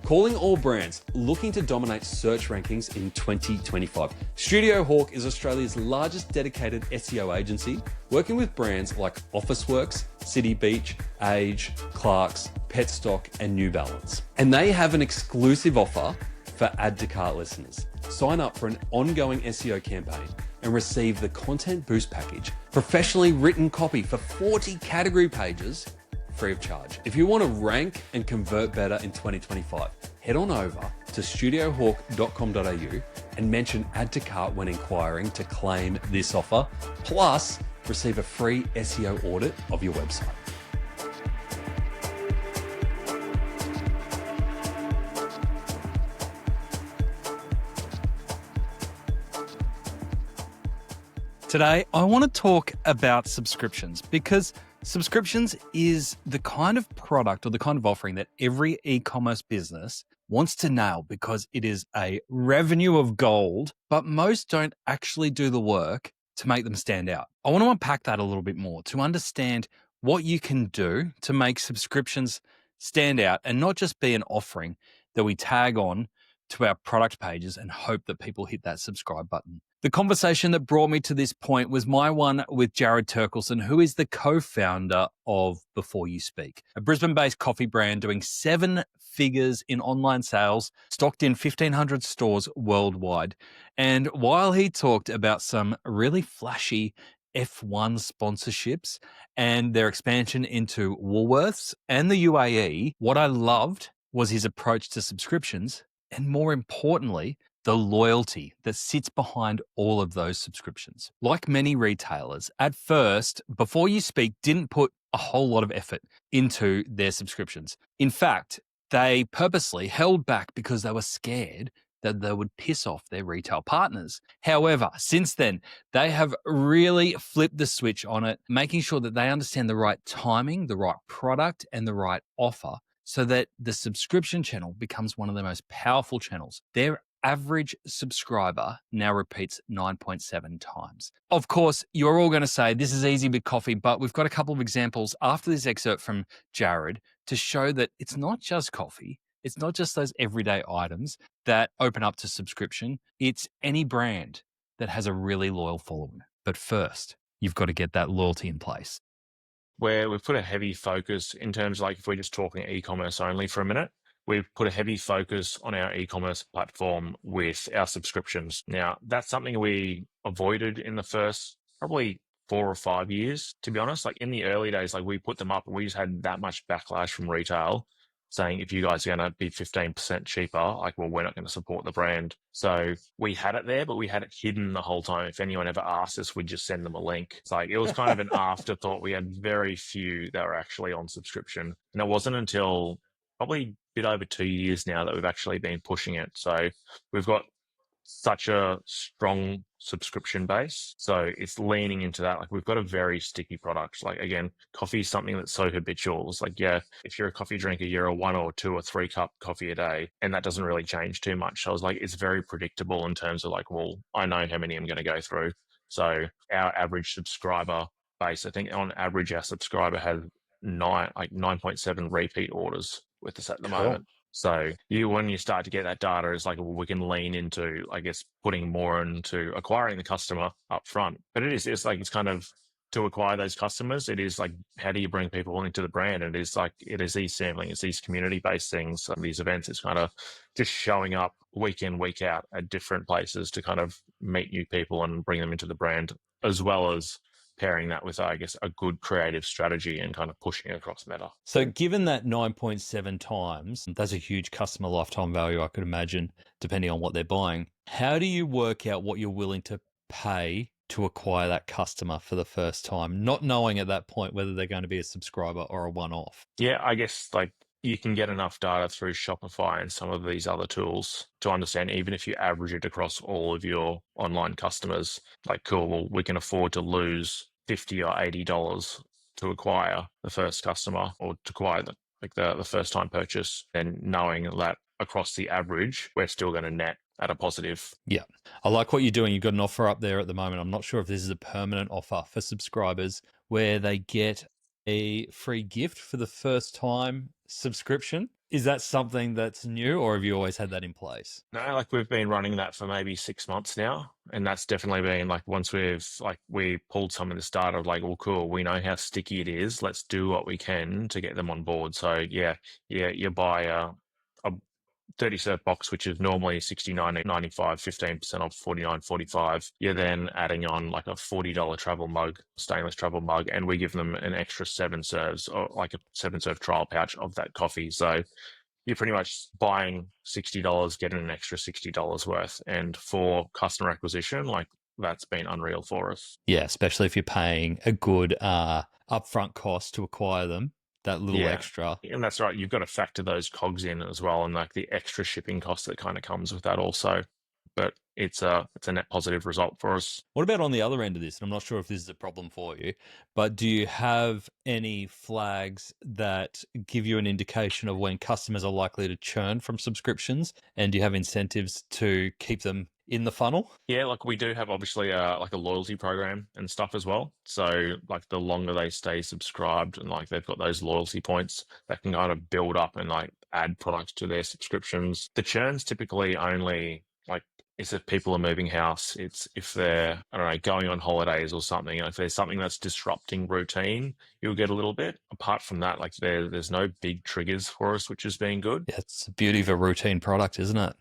Calling all brands looking to dominate search rankings in 2025. Studio Hawk is Australia's largest dedicated SEO agency, working with brands like Officeworks, City Beach, Age, Clarks, Petstock, and New Balance. And they have an exclusive offer for Add To Cart listeners. Sign up for an ongoing SEO campaign and receive the Content Boost package, professionally written copy for 40 category pages, free of charge. If you want to rank and convert better in 2025, head on over to studiohawk.com.au and mention Add To Cart when inquiring to claim this offer, plus receive a free SEO audit of your website. Today, I want to talk about subscriptions because subscriptions is the kind of product or the kind of offering that every e-commerce business wants to nail because it is a revenue of gold, but most don't actually do the work to make them stand out. I want to unpack that a little bit more to understand what you can do to make subscriptions stand out and not just be an offering that we tag on to our product pages and hope that people hit that subscribe button. The conversation that brought me to this point was my one with Jaryd Terkelsen, who is the co-founder of BeforeYouSpeak, a Brisbane-based coffee brand doing 7 figures in online sales, stocked in 1,500 stores worldwide. And while he talked about some really flashy F1 sponsorships and their expansion into Woolworths and the UAE, what I loved was his approach to subscriptions and, more importantly, the loyalty that sits behind all of those subscriptions. Like many retailers, at first, BeforeYouSpeak didn't put a whole lot of effort into their subscriptions. In fact, they purposely held back because they were scared that they would piss off their retail partners. However, since then, they have really flipped the switch on it, making sure that they understand the right timing, the right product, and the right offer so that the subscription channel becomes one of the most powerful channels. Their average subscriber now repeats 9.7 times. Of course, you're all going to say this is easy with coffee, but we've got a couple of examples after this excerpt from Jaryd to show that it's not just coffee. It's not just those everyday items that open up to subscription. It's any brand that has a really loyal following. But first, you've got to get that loyalty in place. Where we've put a heavy focus in terms of, like, if we're just talking e-commerce only for a minute, we've put a heavy focus on our e-commerce platform with our subscriptions. Now, that's something we avoided in the first probably 4 or 5 years, to be honest. Like in the early days, like we put them up and we just had that much backlash from retail saying, if you guys are going to be 15% cheaper, like, well, we're not going to support the brand. So we had it there, but we had it hidden the whole time. If anyone ever asked us, we'd just send them a link. It's like, it was kind of an afterthought. We had very few that were actually on subscription. And it wasn't until probably a bit over 2 years now that we've actually been pushing it. So we've got such a strong subscription base. So it's leaning into that. Like, we've got a very sticky product. Like, again, coffee is something that's so habitual. It's like, yeah, if you're a coffee drinker, you're a 1 or 2 or 3 cup coffee a day, and that doesn't really change too much. So I was like, it's very predictable in terms of like, well, I know how many I'm going to go through. So our average subscriber base, I think on average, our subscriber has 9.7 repeat orders with us at the moment. So when you start to get that data, it's like, well, we can lean into, I guess, putting more into acquiring the customer up front. But it's kind of, to acquire those customers, it is like, how do you bring people into the brand? And it is these sampling, it's these community-based things, these events. It's kind of just showing up week in, week out at different places to kind of meet new people and bring them into the brand, as well as pairing that with, I guess, a good creative strategy and kind of pushing it across Meta. So given that 9.7 times, that's a huge customer lifetime value, I could imagine, depending on what they're buying. How do you work out what you're willing to pay to acquire that customer for the first time, not knowing at that point whether they're going to be a subscriber or a one-off? Yeah, I guess like you can get enough data through Shopify and some of these other tools to understand, even if you average it across all of your online customers, like, cool, well, we can afford to lose $50 or $80 to acquire the first customer, or to acquire the first time purchase, and knowing that across the average, we're still going to net at a positive. Yeah. I like what you're doing. You've got an offer up there at the moment. I'm not sure if this is a permanent offer for subscribers where they get a free gift for the first time subscription. Is that something that's new, or have you always had that in place? No, like we've been running that for maybe 6 months now. And that's definitely been like, once we pulled some of the data of like, well, cool, we know how sticky it is. Let's do what we can to get them on board. So yeah, you buy a 30 serve box, which is normally $69.95, 15% off, $49.45. You're then adding on like a $40 travel mug, stainless travel mug, and we give them an extra 7 serves, or like a 7 serve trial pouch of that coffee. So you're pretty much buying $60, getting an extra $60 worth. And for customer acquisition, like that's been unreal for us. Yeah, especially if you're paying a good upfront cost to acquire them, that little extra. And that's right. You've got to factor those cogs in as well, and like the extra shipping cost that kind of comes with that also. But it's a net positive result for us. What about on the other end of this? And I'm not sure if this is a problem for you, but do you have any flags that give you an indication of when customers are likely to churn from subscriptions? And do you have incentives to keep them in the funnel? Yeah, like we do have obviously like a loyalty program and stuff as well. So like the longer they stay subscribed and like they've got those loyalty points that can kind of build up and like add products to their subscriptions. The churn's typically only like, it's if people are moving house, it's if they're, I don't know, going on holidays or something. If there's something that's disrupting routine, you'll get a little bit. Apart from that, like there's no big triggers for us, which has been good. Yeah, it's the beauty of a routine product, isn't it?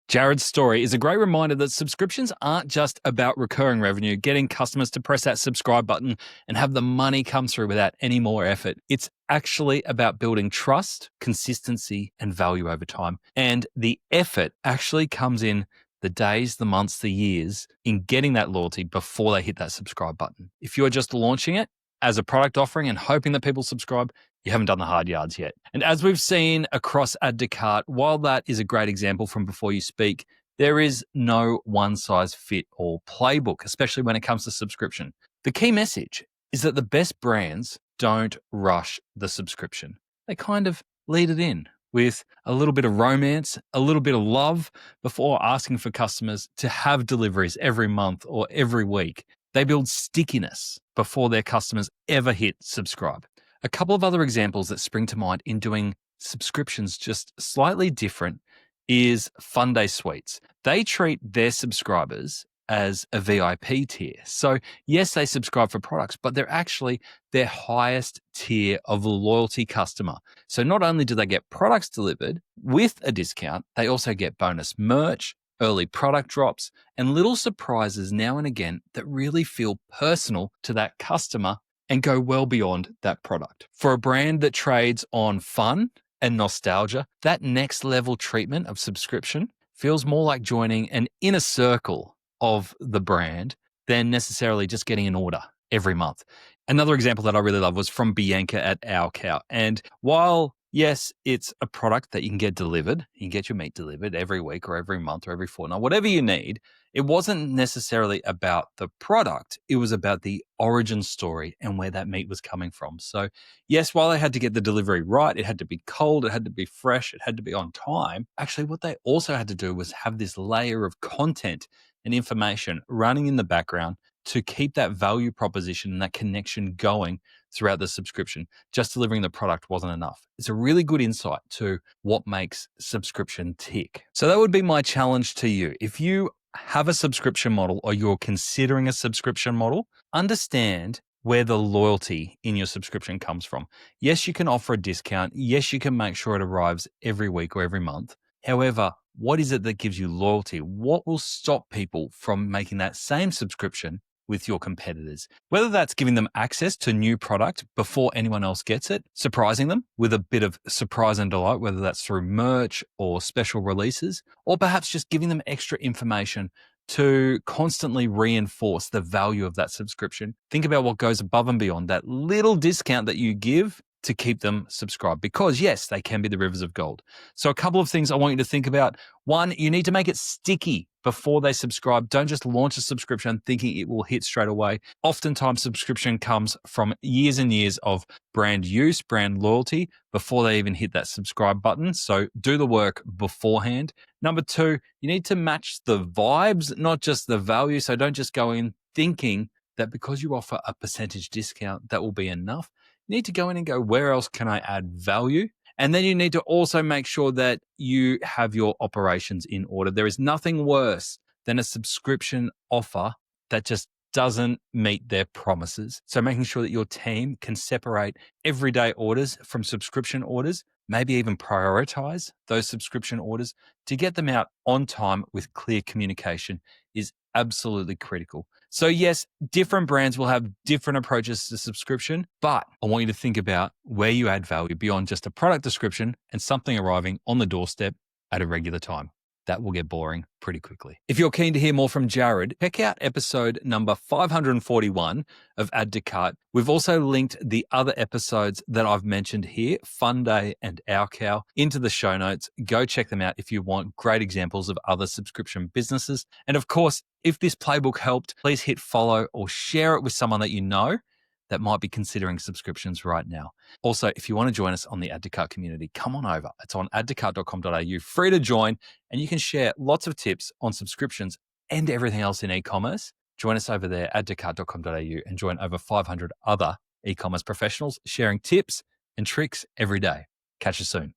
Jaryd's story is a great reminder that subscriptions aren't just about recurring revenue, getting customers to press that subscribe button and have the money come through without any more effort. It's actually about building trust, consistency, and value over time. And the effort actually comes in the days, the months, the years in getting that loyalty before they hit that subscribe button. If you're just launching it as a product offering and hoping that people subscribe, you haven't done the hard yards yet. And as we've seen across Add To Cart, while that is a great example from Before You Speak, there is no one-size-fit-all playbook, especially when it comes to subscription. The key message is that the best brands don't rush the subscription. They kind of lead it in with a little bit of romance, a little bit of love before asking for customers to have deliveries every month or every week. They build stickiness before their customers ever hit subscribe. A couple of other examples that spring to mind in doing subscriptions just slightly different is Fun Day Suites. They treat their subscribers as a VIP tier. So yes, they subscribe for products, but they're actually their highest tier of loyalty customer. So not only do they get products delivered with a discount, they also get bonus merch, early product drops, and little surprises now and again that really feel personal to that customer and go well beyond that product. For a brand that trades on fun and nostalgia, that next level treatment of subscription feels more like joining an inner circle of the brand than necessarily just getting an order every month. Another example that I really love was from Bianca at Our Cow. And while yes, it's a product that you can get delivered, you can get your meat delivered every week or every month or every fortnight, whatever you need, it wasn't necessarily about the product. It was about the origin story and where that meat was coming from. So yes, while they had to get the delivery right, it had to be cold, it had to be fresh, it had to be on time. Actually, what they also had to do was have this layer of content and information running in the background to keep that value proposition and that connection going throughout the subscription. Just delivering the product wasn't enough. It's a really good insight to what makes subscription tick. So that would be my challenge to you. If you have a subscription model or you're considering a subscription model, understand where the loyalty in your subscription comes from. Yes, you can offer a discount. Yes, you can make sure it arrives every week or every month. However, what is it that gives you loyalty? What will stop people from making that same subscription with your competitors? Whether that's giving them access to new product before anyone else gets it, surprising them with a bit of surprise and delight, whether that's through merch or special releases, or perhaps just giving them extra information to constantly reinforce the value of that subscription. Think about what goes above and beyond that little discount that you give to keep them subscribed, because yes, they can be the rivers of gold. So a couple of things I want you to think about. One, you need to make it sticky before they subscribe. Don't just launch a subscription thinking it will hit straight away. Oftentimes subscription comes from years and years of brand use, brand loyalty before they even hit that subscribe button. So do the work beforehand. Number two, you need to match the vibes, not just the value. So don't just go in thinking that because you offer a percentage discount, that will be enough. You need to go in and go, where else can I add value? And then you need to also make sure that you have your operations in order. There is nothing worse than a subscription offer that just doesn't meet their promises. So making sure that your team can separate everyday orders from subscription orders, maybe even prioritize those subscription orders to get them out on time with clear communication is absolutely critical. So yes, different brands will have different approaches to subscription, but I want you to think about where you add value beyond just a product description and something arriving on the doorstep at a regular time. That will get boring pretty quickly. If you're keen to hear more from Jaryd, check out episode number 541 of Add to Cart. We've also linked the other episodes that I've mentioned here, Fun Day and Our Cow, into the show notes. Go check them out if you want great examples of other subscription businesses. And of course, if this playbook helped, please hit follow or share it with someone that you know that might be considering subscriptions right now. Also, if you want to join us on the Add to Cart community, come on over. It's on addtocart.com.au, free to join, and you can share lots of tips on subscriptions and everything else in e-commerce. Join us over there, addtocart.com.au, and join over 500 other e-commerce professionals sharing tips and tricks every day. Catch you soon.